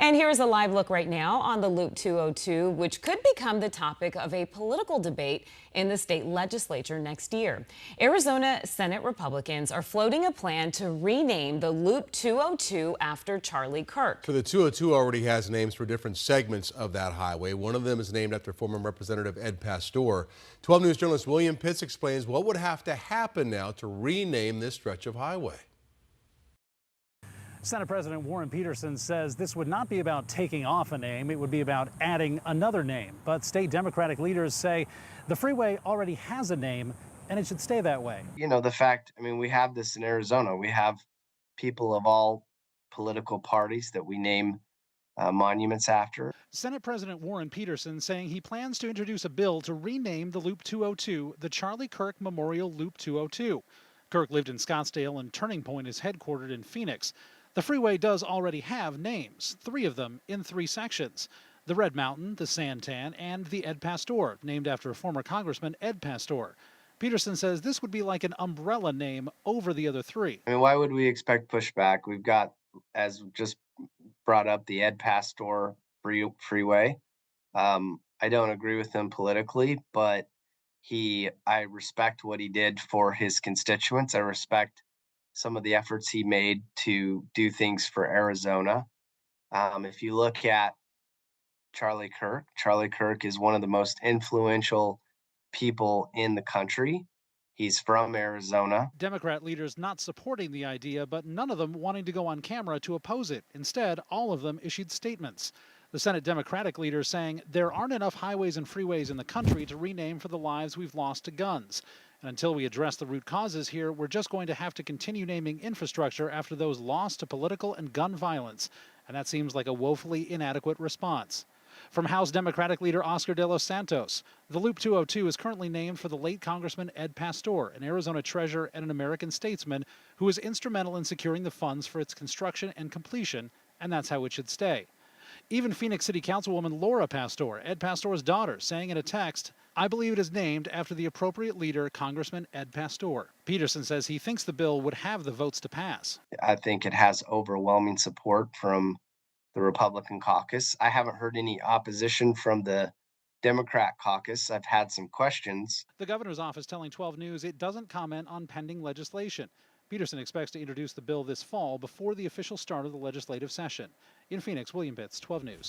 And here's a live look right now on the Loop 202, which could become the topic of a political debate in the state legislature next year. Arizona Senate Republicans are floating a plan to rename the Loop 202 after Charlie Kirk. So the 202 already has names for different segments of that highway. One of them is named after former Representative Ed Pastor. 12 News journalist William Pitts explains what would have to happen now to rename this stretch of highway. Senate President Warren Peterson says this would not be about taking off a name. It would be about adding another name. But state Democratic leaders say the freeway already has a name and it should stay that way. You know, we have this in Arizona. We have people of all political parties that we name monuments after. Senate President Warren Peterson saying he plans to introduce a bill to rename the Loop 202 the Charlie Kirk Memorial Loop 202. Kirk lived in Scottsdale and Turning Point is headquartered in Phoenix. The freeway does already have names, 3 of them in 3 sections. The Red Mountain, the Santan, and the Ed Pastor, named after former Congressman Ed Pastor. Peterson says this would be like an umbrella name over the other 3. I mean, why would we expect pushback? We've got, as just brought up, the Ed Pastor freeway. I don't agree with him politically, but I respect what he did for his constituents. I respect some of the efforts he made to do things for Arizona. If you look at Charlie Kirk is one of the most influential people in the country. He's from Arizona. Democrat leaders not supporting the idea, but none of them wanting to go on camera to oppose it. Instead, all of them issued statements. The Senate Democratic leader saying there aren't enough highways and freeways in the country to rename for the lives we've lost to guns. And until we address the root causes here, we're just going to have to continue naming infrastructure after those lost to political and gun violence. And that seems like a woefully inadequate response. From House Democratic leader Oscar de los Santos, the Loop 202 is currently named for the late Congressman Ed Pastor, an Arizona treasurer and an American statesman who was instrumental in securing the funds for its construction and completion, and that's how it should stay. Even Phoenix City Councilwoman Laura Pastor, Ed Pastor's daughter, saying in a text, "I believe it is named after the appropriate leader, Congressman Ed Pastor." Peterson says he thinks the bill would have the votes to pass. I think it has overwhelming support from the Republican caucus. I haven't heard any opposition from the Democrat caucus. I've had some questions. The governor's office telling 12 News it doesn't comment on pending legislation. Peterson expects to introduce the bill this fall before the official start of the legislative session. In Phoenix, William Pitts, 12 News.